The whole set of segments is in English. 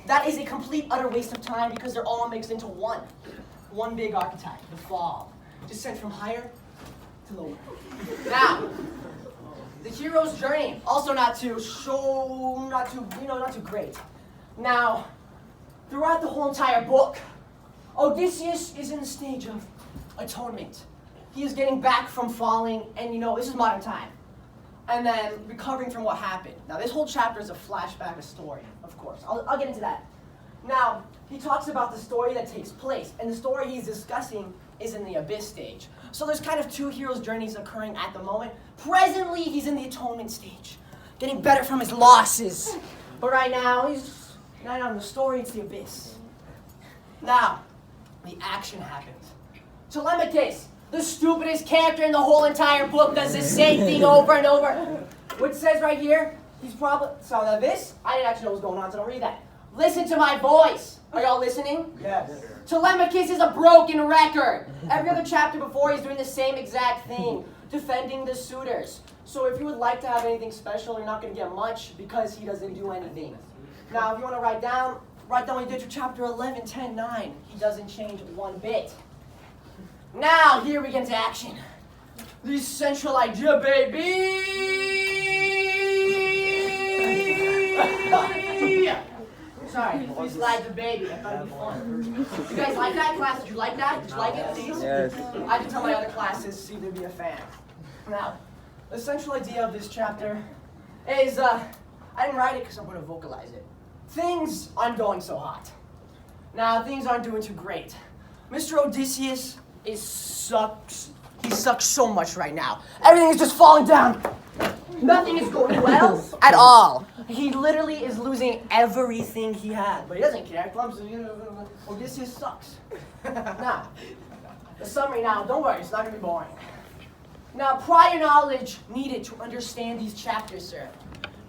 that is a complete, utter waste of time because they're all mixed into one big archetype, the fall. Descent from higher to lower. Now, the hero's journey, also not too great. Now, throughout the whole entire book, Odysseus is in the stage of atonement. He is getting back from falling, and this is modern time. And then recovering from what happened. Now, this whole chapter is a flashback, a story, of course. I'll get into that. Now, he talks about the story that takes place, and the story he's discussing is in the abyss stage. So there's kind of two heroes' journeys occurring at the moment. Presently, he's in the atonement stage, getting better from his losses. But right now, he's not on the story, it's the abyss. Now, the action happens. Telemachus, the stupidest character in the whole entire book, does the same thing over and over. What it says right here, he's probably... So now this, I didn't actually know what was going on, so don't read that. Listen to my voice. Are y'all listening? Yes. Telemachus is a broken record. Every other chapter before, he's doing the same exact thing, defending the suitors. So if you would like to have anything special, you're not going to get much because he doesn't do anything. Now, if you want to write down what he did for chapter 11, 10, 9. He doesn't change one bit. Now, here we get into action. The central idea, baby! Sorry, please slide the baby. I thought it'd be fun. You guys like that class? Did you like that? Did you like it, please? Yes. I can tell my other classes, see if they'd be a fan. Now, the central idea of this chapter is, I didn't write it because I'm going to vocalize it. Things aren't going so hot. Now, things aren't doing too great. Mr. Odysseus sucks. He sucks so much right now. Everything is just falling down. Nothing is going well at all. He literally is losing everything he had. But he doesn't care. Odysseus sucks. Now, the summary now, don't worry, it's not going to be boring. Now, prior knowledge needed to understand these chapters, sir.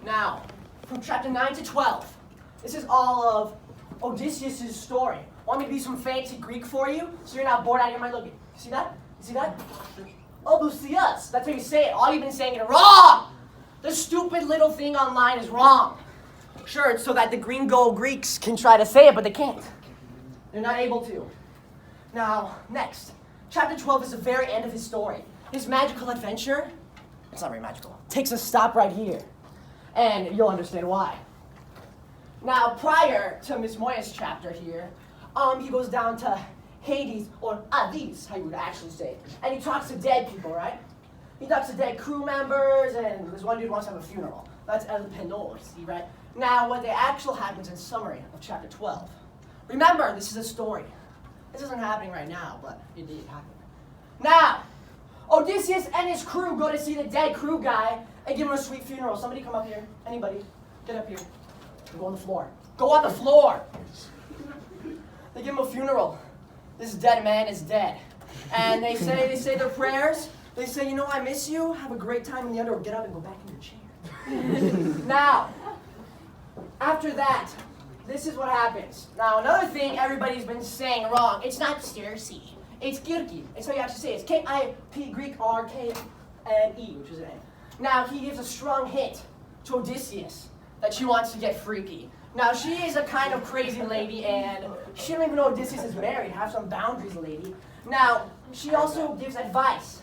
Now, from chapter 9 to 12, this is all of Odysseus' story. Want me to be some fancy Greek for you, so you're not bored out of your mind? Look, you see that? You see that? Odysseus. That's how you say it. All you've been saying it wrong. The stupid little thing online is wrong. Sure, it's so that the Gringo Greeks can try to say it, but they can't. They're not able to. Now, next. Chapter 12 is the very end of his story. His magical adventure, it's not very magical, takes a stop right here. And you'll understand why. Now, prior to Miss Moya's chapter here, he goes down to Hades, or Hades, how you would actually say it. And he talks to dead people, right? He talks to dead crew members, and this one dude wants to have a funeral. That's El Penor, see, right? Now, what the actual happens in summary of chapter 12. Remember, this is a story. This isn't happening right now, but it did happen. Now, Odysseus and his crew go to see the dead crew guy and give him a sweet funeral. Somebody come up here. Anybody. Get up here. Go on the floor. Go on the floor! They give him a funeral. This dead man is dead. And they say their prayers. They say, I miss you. Have a great time in the underworld. Get up and go back in your chair. Now, after that, this is what happens. Now, another thing everybody's been saying wrong. It's not Circe. It's Kirki. It's how you actually say it. It's K-I-P, Greek R-K-N-E, which is an N. Now, he gives a strong hint to Odysseus that she wants to get freaky. Now, she is a kind of crazy lady, and she don't even know Odysseus is married. Have some boundaries, lady. Now, she also gives advice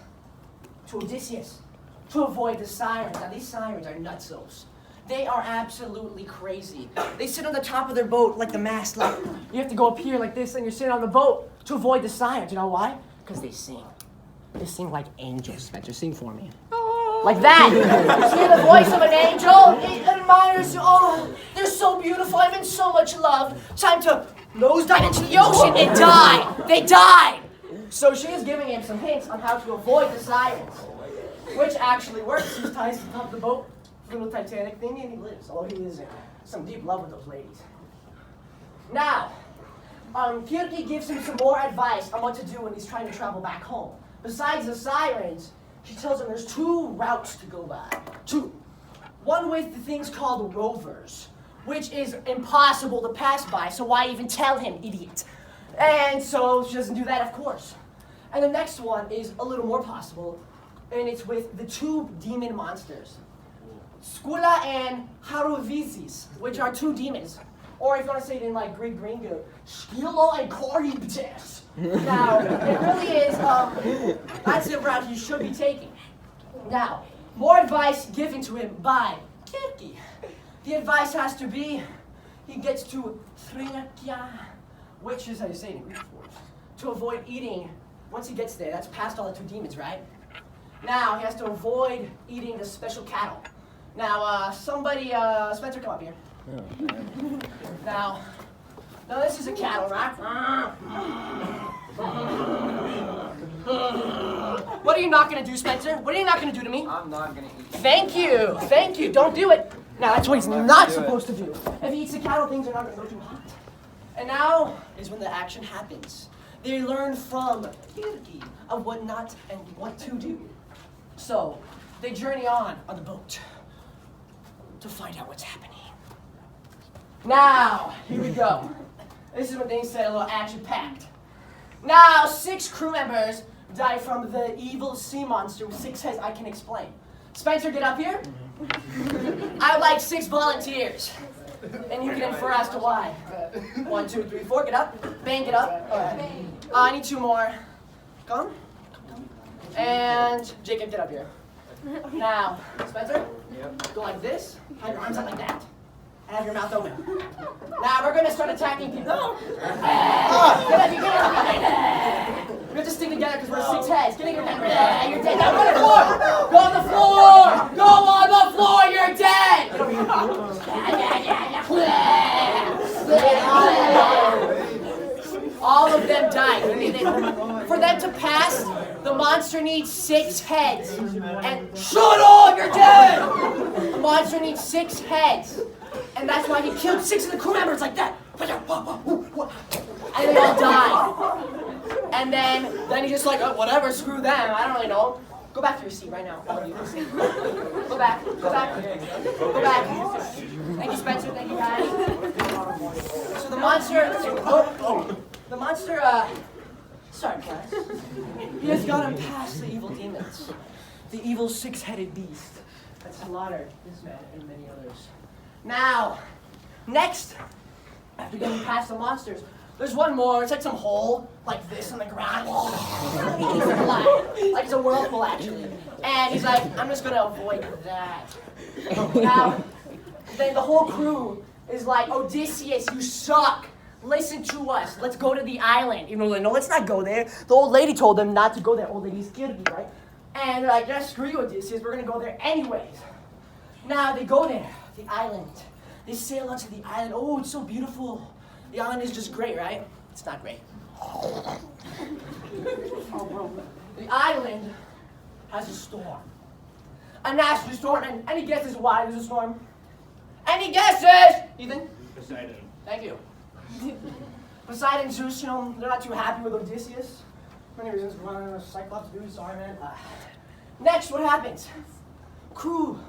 to Odysseus to avoid the sirens. Now, these sirens are nutsos. They are absolutely crazy. They sit on the top of their boat like the mast. Like, you have to go up here like this, and you're sitting on the boat to avoid the sirens. You know why? Because they sing. They sing like angels. Spencer, sing for me. Like that. You hear the voice of an angel? It admires you. Oh, they're so beautiful. I'm in so much love. Time to nosedive into the ocean and die. They died. So she is giving him some hints on how to avoid the sirens, which actually works. He ties to the top of the boat, little Titanic thing, and he lives. Although he is in some deep love with those ladies. Now, Kirki gives him some more advice on what to do when he's trying to travel back home. Besides the sirens, she tells him there's two routes to go by. Two. One with the things called rovers, which is impossible to pass by, so why even tell him, idiot? And so she doesn't do that, of course. And the next one is a little more possible, and it's with the two demon monsters, Skula and Harovizis, which are two demons. Or if you want to say it in like Greek gringo, skilo and corrientes. Now, it really is, that's the route you should be taking. Now, more advice given to him by Kirky. The advice has to be, he gets to thriakia, which is how you say it in Greek, to avoid eating. Once he gets there, that's past all the 2 demons, right? Now, he has to avoid eating the special cattle. Now, Spencer, come up here. Now, this is a cattle, right? What are you not going to do, Spencer? What are you not going to do to me? I'm not going to eat. Thank you, don't do it. Now, that's what he's not supposed to do. If he eats the cattle, things are not going to go too hot. And now is when the action happens. They learn from Kirky of what not and what to do. So, they journey on the boat to find out what's happening. Now, here we go. This is what they said, a little action-packed. Now, 6 crew members die from the evil sea monster with 6 heads. I can explain. Spencer, get up here. I would like 6 volunteers. And you can infer as to why. 1, 2, 3, 4, get up. Bang, get up. Right. I need 2 more. Come. And Jacob, get up here. Now, Spencer, go like this. Have your arms out like that. And have your mouth open. Now we're going to start attacking people. Get up, you get up. We have to stick together because we're 6 heads. Get in your head. You're dead. Now go on the floor. Go on the floor. Go on the floor. You're dead. Get over here. All of them died. For them to pass, the monster needs 6 heads. And shut up, you're dead! The monster needs 6 heads. And that's why he killed 6 of the crew members like that. And they all died. And then he's just like, oh, whatever, screw them, I don't really know. Go back to your seat right now. All of you. Go back. Go back. Go back. Thank you, Spencer. Thank you, guys. So the monster... The monster, sorry, guys. He has gotten past the evil demons. The evil 6-headed beast that slaughtered this man and many others. Now, next, after getting past the monsters, there's one more. It's like some hole, like this in the ground. Like it's a whirlpool, actually. And he's like, I'm just going to avoid that. Now, then the whole crew is like, Odysseus, you suck. Listen to us. Let's go to the island. Even though they're like, no, let's not go there. The old lady told them not to go there. Old lady's Kirky, right? And they're like, yeah, screw you, Odysseus. We're going to go there anyways. Now, they go there, the island. They sail onto the island. Oh, it's so beautiful. The island is just great, right? It's not great. The island has a storm. A nasty storm. And any guesses why there's a storm? Any guesses? Ethan? Poseidon. Thank you. Poseidon and Zeus, you know, they're not too happy with Odysseus. Many reasons. Cyclops dude, sorry, man. Next, what happens? Crew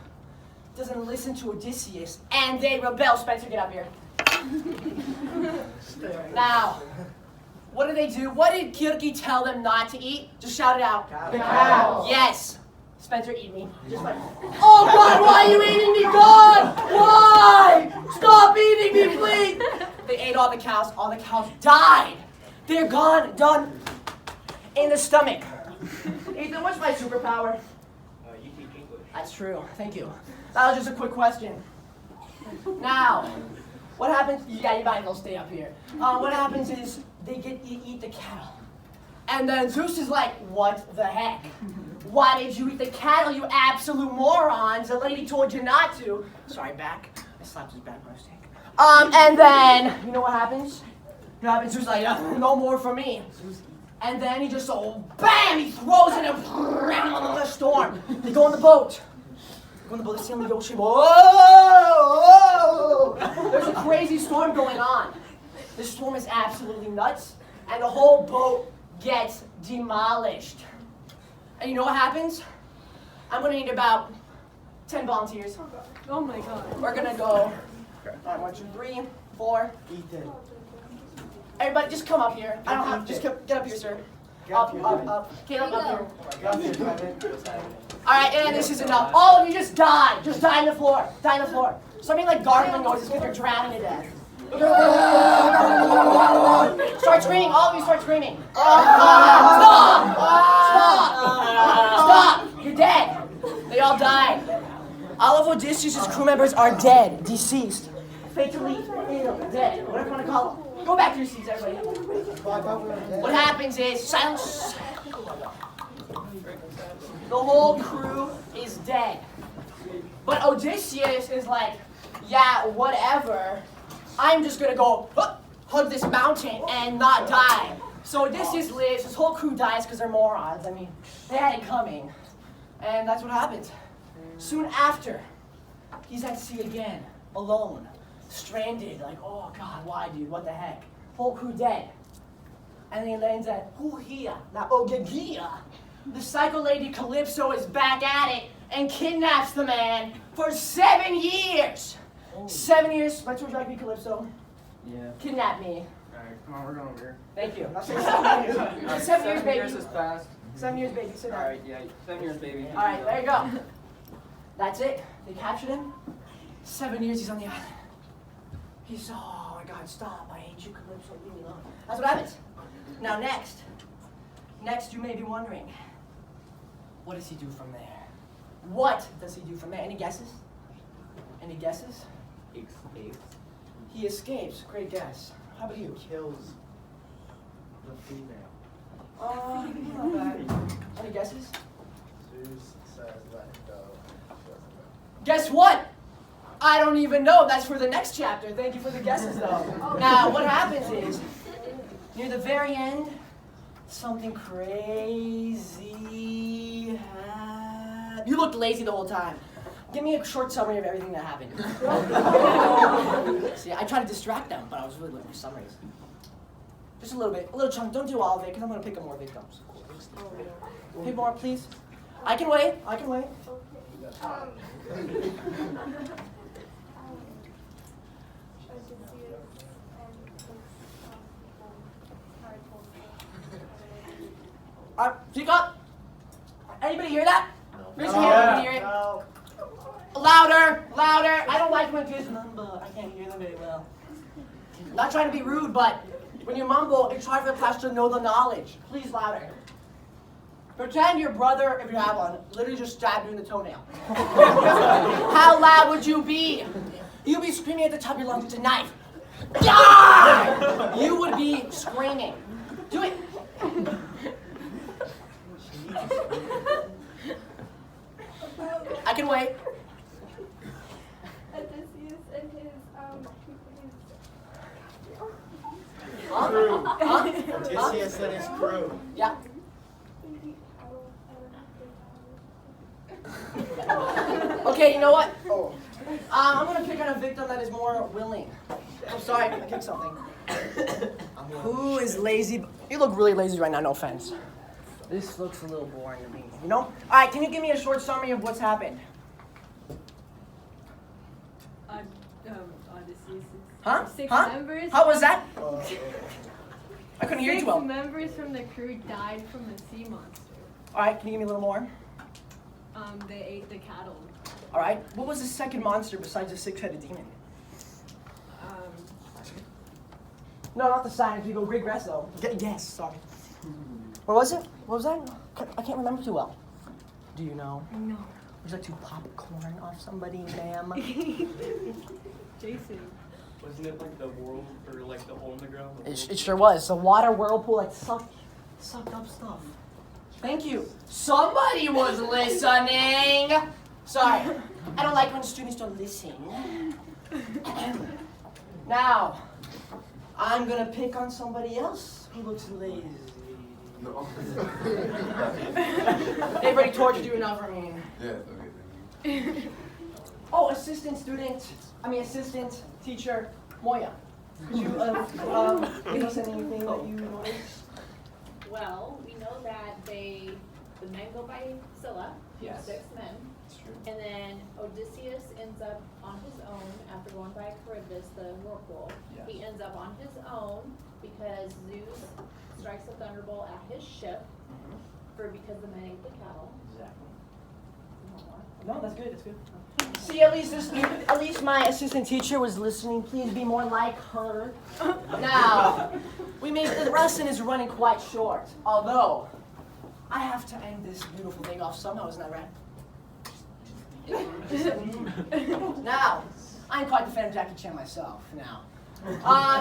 doesn't listen to Odysseus, and they rebel. Spencer, get up here. Now, what do? What did Kirky tell them not to eat? Just shout it out. Cow. Yes. Spencer, eat me. Just like, oh God, why are you eating me, God? Why? Stop eating me, please. They ate all the cows. All the cows died. They're gone, done in the stomach. Ethan, what's my superpower? You speak English. That's true. Thank you. That was just a quick question. Now, what happens? Yeah, you might as well stay up here. What happens is they eat the cattle. And then Zeus is like, what the heck? Why did you eat the cattle, you absolute morons? The lady told you not to. Sorry, back. I slapped his back by mistake. And then, you know what happens? You know what happens? Zeus is like, no more for me. And then he just bam, he throws it in the storm. They go on the boat. They go on the boat, they sail in the ocean. Whoa! There's a crazy storm going on. This storm is absolutely nuts. And the whole boat gets demolished. And you know what happens? I'm going to need about 10 volunteers. Oh my God. We're going to go. 1, 2, 3, 4. Ethan. Everybody, just come up here. I don't have. Just get up here, sir. Up. Caleb, up here. All right, and this is enough. All of you just die. Just die on the floor. Die on the floor. Something like gargling noises because you're drowning to death. Start screaming, all of you start screaming. Stop! Stop! You're dead. They all died. All of Odysseus' crew members are dead, deceased, fatally ill, dead, whatever you want to call them. Go back to your seats, everybody. What happens is, silence. The whole crew is dead. But Odysseus is like, yeah, whatever. I'm just gonna go hug this mountain and not die. So Odysseus lives, his whole crew dies because they're morons. I mean, they had it coming. And that's what happens. Soon after, he's at sea again, alone, stranded, like, oh God, why, dude, what the heck? Whole crew dead. And then he lands at Huhia, not Ogygia. The psycho lady Calypso is back at it and kidnaps the man for 7 years. 7 years. My would you like me, Calypso? Yeah. Kidnap me. Alright, come on, we're going over here. Thank you. Now say 7 years. 7 years, baby. 7 years is fast. 7 years, baby. Sit down. Alright, yeah, 7 years, baby. All right, there you go. That's it. They captured him. 7 years he's on the island. He's, oh my God, stop. I hate you, Calypso. Leave me alone. That's what happens. Now next you may be wondering, what does he do from there? What does he do from there? Any guesses? Any guesses? Escapes. He escapes. Great guess. How about you? Kills the female. Not bad. Any guesses? Zeus says let go. Guess what? I don't even know. That's for the next chapter. Thank you for the guesses, though. Now, what happens is, near the very end, something crazy happened. You looked lazy the whole time. Give me a short summary of everything that happened. See, I tried to distract them, but I was really looking for summaries. Just a little bit, a little chunk. Don't do all of it, because I'm going to pick up more victims. Pick more, please. I can wait. I can wait. Speak up. Anybody hear that? No. Raise your hand if you can hear it. No. Louder, louder. I don't like when kids mumble. I can't hear them very well. Not trying to be rude, but when you mumble, it's hard for the class to know the knowledge. Please, louder. Pretend your brother, if you have one, literally just stabbed you in the toenail. How loud would you be? You'd be screaming at the top of your lungs, it's a knife. Yeah! You would be screaming. Do it. I can wait. Odysseus and his Odysseus and his crew. Yeah. Okay, you know what? I'm gonna pick on a victim that is more willing. I'm sorry, I kicked something. Who is lazy? You look really lazy right now, no offense. This looks a little boring to me, you know? Alright, can you give me a short summary of what's happened? Odysseus. Huh? Six Huh? members. How was that? I couldn't hear you too well. 6 members from the crew died from a sea monster. Alright, can you give me a little more? They ate the cattle. Alright, what was the second monster besides the 6-headed demon? No, not the science. We go Greek rest though. Yes, sorry. What was it? What was that? I can't remember too well. Do you know? No. Would you like to pop corn off somebody, ma'am? Jason. Wasn't it like the world, or like the hole in the ground? It sure was. The water whirlpool like sucked up stuff. Thank you. Somebody was listening. Sorry. I don't like when students don't listen. Now, I'm gonna pick on somebody else who looks lazy. No. They've already tortured you enough for me. Yes, okay, thank you. Oh, assistant teacher, Moya. Could you give us anything that you noticed? Well, we know that the men go by Scylla, Yes. 6 men, That's true. and then Odysseus ends up on his own after going by Charybdis, the whirlpool. Yes. He ends up on his own because Zeus strikes a thunderbolt at his ship because the men ate the cattle. Exactly. No, that's good. That's good. See, at least my assistant teacher was listening. Please be more like her. Now, the lesson is running quite short. Although, I have to end this beautiful thing off somehow, isn't that right? Now, I'm quite the fan of Jackie Chan myself. Now,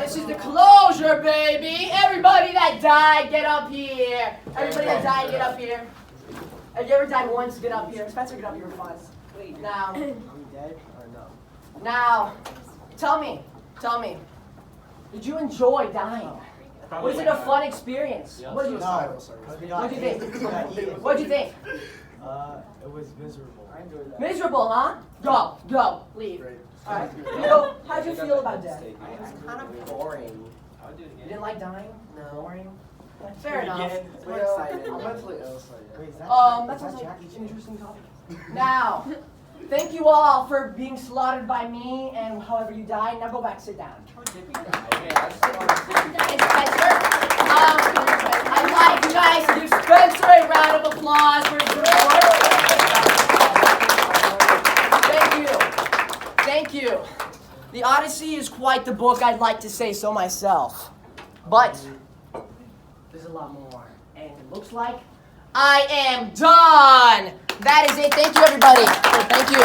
this is the closure, baby. Everybody that died, get up here. Everybody that died, get up here. Have you ever died once? Get up here. Spencer, get up here for fun. Now, I'm dead or no? now, tell me, did you enjoy dying? Was it a fun experience? Yeah. What did you What'd you think? What'd you think? It was miserable. I enjoyed that. Miserable, huh? Go, leave. Great. All right. Leo, how'd you feel about death? It was kind of boring. I would do it You again. didn't like dying? No. Boring? Fair enough. We're excited. I'm mentally ill. Wait, is that That sounds like an interesting topic. Now, thank you all for being slaughtered by me and however you died. Now go back, sit down. Thanks, Spencer. I'd like you guys to give Spencer a round of applause for his good work. Thank you. The Odyssey is quite the book, I'd like to say so myself. But there's a lot more. And it looks like I am done. That is it. Thank you, everybody. Thank you.